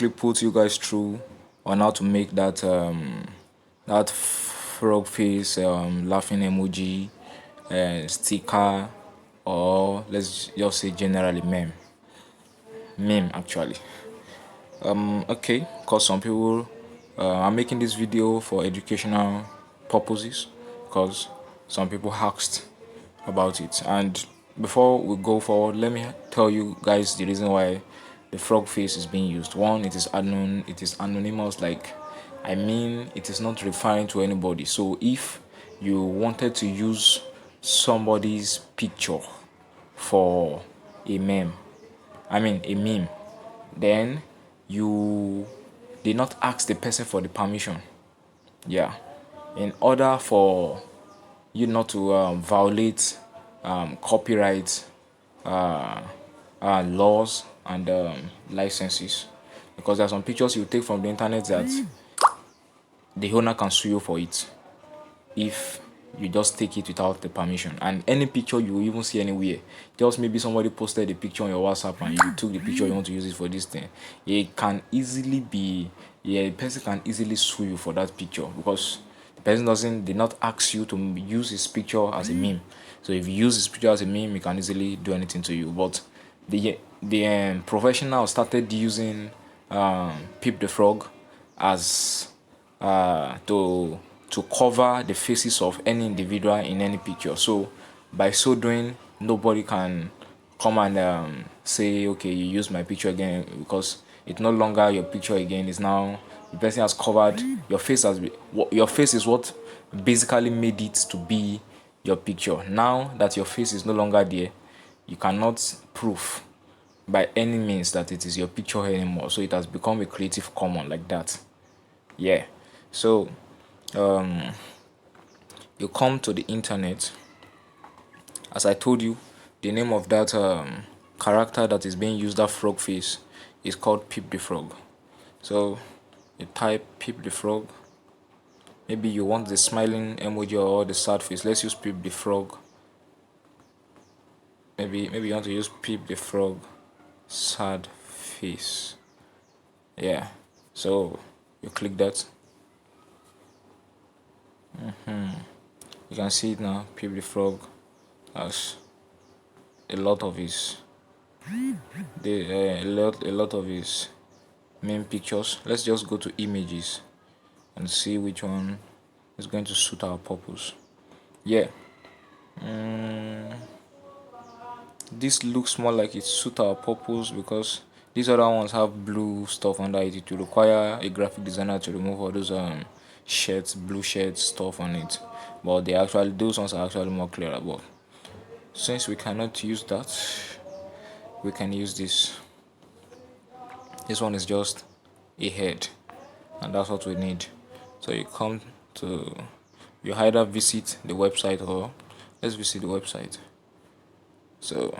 quickly put you guys through on how to make that frog face laughing emoji sticker, or let's just say generally meme actually. Okay, because some people I'm making this video for educational purposes, because some people asked about it. And before we go forward, let me tell you guys the reason why the frog face is being used. One, it is unknown, it is anonymous, like I mean it is not referring to anybody. So if you wanted to use somebody's picture for a meme, a meme, then you did not ask the person for the permission. Yeah, in order for you not to violate copyright laws and licenses, because there are some pictures you take from the internet that the owner can sue you for it if you just take it without the permission. And any picture you even see anywhere, just maybe somebody posted a picture on your WhatsApp and you took the picture, you want to use it for this thing, it can easily be, yeah, the person can easily sue you for that picture, because the person did not ask you to use his picture as a meme. So if you use his picture as a meme, he can easily do anything to you. But the professional started using Peep the Frog as to cover the faces of any individual in any picture. So by so doing, nobody can come and say, okay, you use my picture again, because it's no longer your picture again. It's now the person has covered your face. Your face is what basically made it to be your picture. Now that your face is no longer there, you cannot prove by any means that it is your picture anymore. So it has become a creative common like that. Yeah. So you come to the internet. As I told you, the name of that character that is being used, that frog face, is called Peep the Frog. So you type Peep the Frog. Maybe you want the smiling emoji or the sad face. Let's use Peep the Frog. Maybe you want to use Peep the Frog sad face. Yeah. So you click that. You can see it now. Peep the Frog has a lot of his a lot of his main pictures. Let's just go to images and see which one is going to suit our purpose. Yeah. This looks more like it suits our purpose, because these other ones have blue stuff under it. It will require a graphic designer to remove all those shirts, blue shirts stuff on it. But those ones are actually more clear. But since we cannot use that, we can use this. This one is just a head, and that's what we need. So you either visit the website, or let's visit the website. So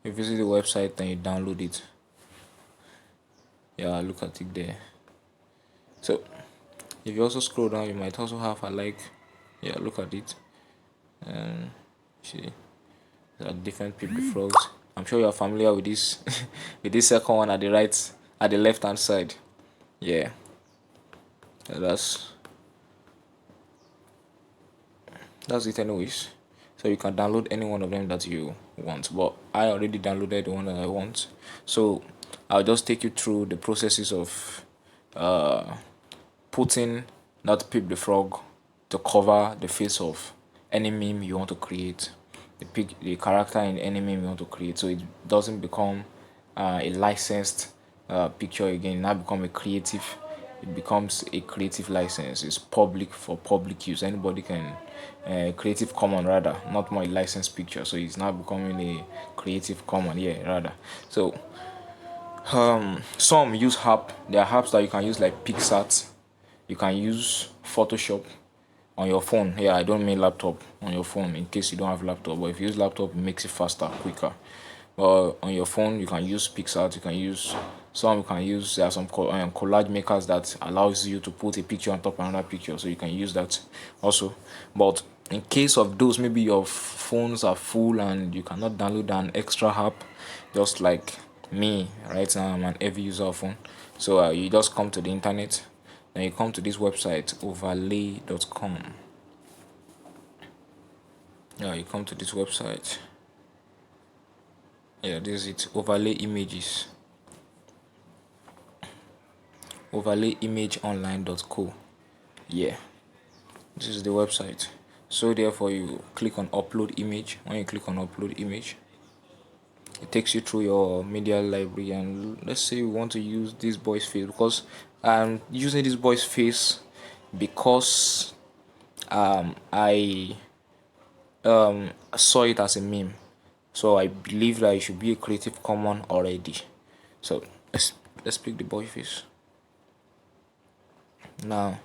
you visit the website, then you download it. Yeah, look at it there. So if you also scroll down, you might also have a like. Yeah, look at it. See, there are different people frogs. I'm sure you are familiar with this with this second one at the left hand side. Yeah, that's it anyways. So you can download any one of them that you want, but I already downloaded the one that I want. So I'll just take you through the processes of putting that Peep the Frog to cover the face of any meme you want to create, the character in any meme you want to create, so it doesn't become a licensed picture again. It now become a creative. It becomes a creative license. It's public, for public use. Anybody can creative common, rather, not more a licensed picture. So it's now becoming a creative common, yeah, rather. So some use app. There are apps that you can use, like PicsArt. You can use Photoshop on your phone. Yeah, I don't mean laptop. On your phone, in case you don't have laptop. But if you use laptop, it makes it faster, quicker. But on your phone, you can use PicsArt. You can use there are some collage makers that allows you to put a picture on top of another picture, so you can use that also. But in case of those, maybe your phones are full and you cannot download an extra app, just like Me right now, I'm an heavy user of phone. So you just come to the internet, then you come to this website overlay.com. Yeah, you come to this website. Yeah, this is it. Overlay images. Overlayimageonline.co. Yeah, this is the website. So therefore you click on upload image. When you click on upload image, it takes you through your media library, and let's say we want to use this boy's face, because I'm using this boy's face because I saw it as a meme, so I believe that it should be a Creative Commons already. So let's pick the boy face. Now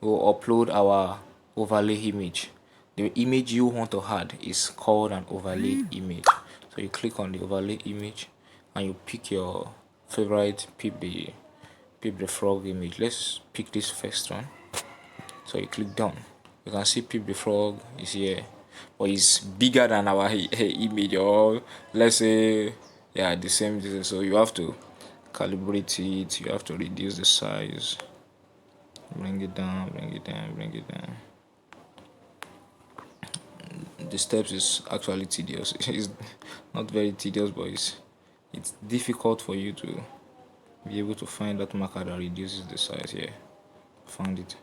we'll upload our overlay image. The image you want to add is called an overlay image. So you click on the overlay image and you pick your favorite Pepe the Frog image. Let's pick this first one. So you click done. You can see Pepe the Frog is here, but it's bigger than our image, or let's say, yeah, the same distance. So you have to calibrate it. You have to reduce the size. Bring it down, bring it down, bring it down. The steps is actually tedious. It's not very tedious, but it's difficult for you to be able to find that marker that reduces the size here. Found it.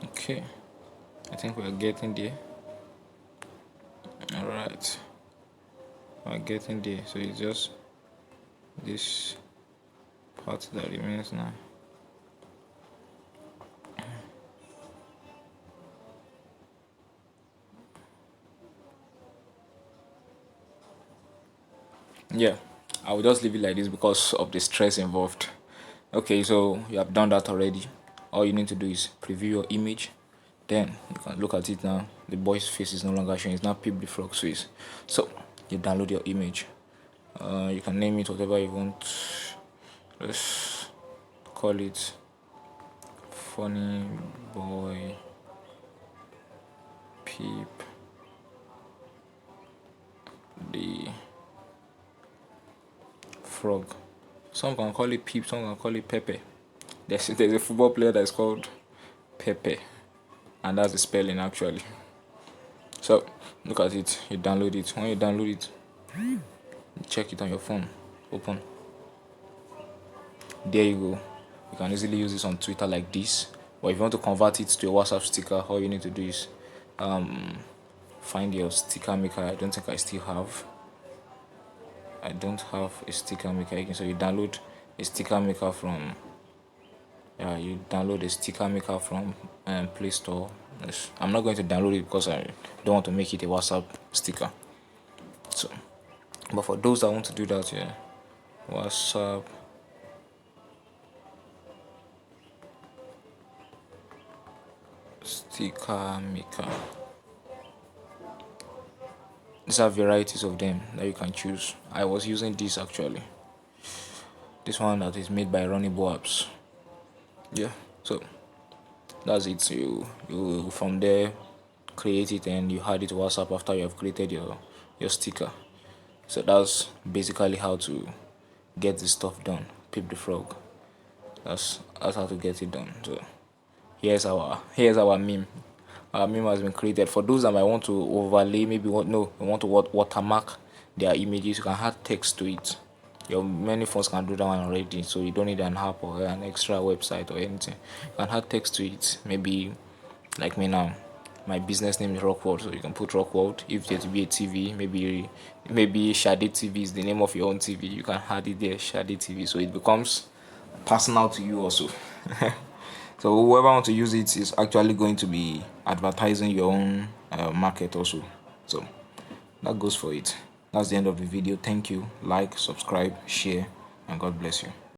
Okay, I think we're getting there. All right, we're getting there. So it's just this part that remains now. Yeah, I will just leave it like this because of the stress involved. Okay, so you have done that already. All you need to do is preview your image, then you can look at it now. The boy's face is no longer showing, it's now Peep the Frog's face. So you download your image. You can name it whatever you want. Let's call it Funny Boy Peep the Frog. Some can call it Peep, some can call it Pepe. There's a football player that's called Pepe, and that's the spelling actually. So look at it, you download it. When you download it, you check it on your phone. Open. There you go. You can easily use this on Twitter like this. But if you want to convert it to a WhatsApp sticker, all you need to do is find your sticker maker. I don't think I still have. I don't have a sticker maker again. So you download a sticker maker from Play Store. Yes. I'm not going to download it because I don't want to make it a WhatsApp sticker. So, but for those that want to do that, yeah, WhatsApp sticker maker. These are varieties of them that you can choose. I was using this actually. This one that is made by Ronnie Boabs. Yeah, so that's it. So you from there create it and you add it to WhatsApp after you have created your sticker. So that's basically how to get this stuff done. Peep the Frog. That's how to get it done. So here's our meme. Our meme has been created. For those that might want to overlay, maybe want to watermark their images, you can add text to it. Your many phones can do that one already, so you don't need an app or an extra website or anything. You can add text to it. Maybe like me now, my business name is Rockworld, so you can put Rockworld. If there to be a TV, maybe Shade TV is the name of your own TV. You can add it there, Shade TV, so it becomes personal to you also. So whoever wants to use it is actually going to be advertising your own market also. So that goes for it. That's the end of the video. Thank you. Like, subscribe, share, and God bless you.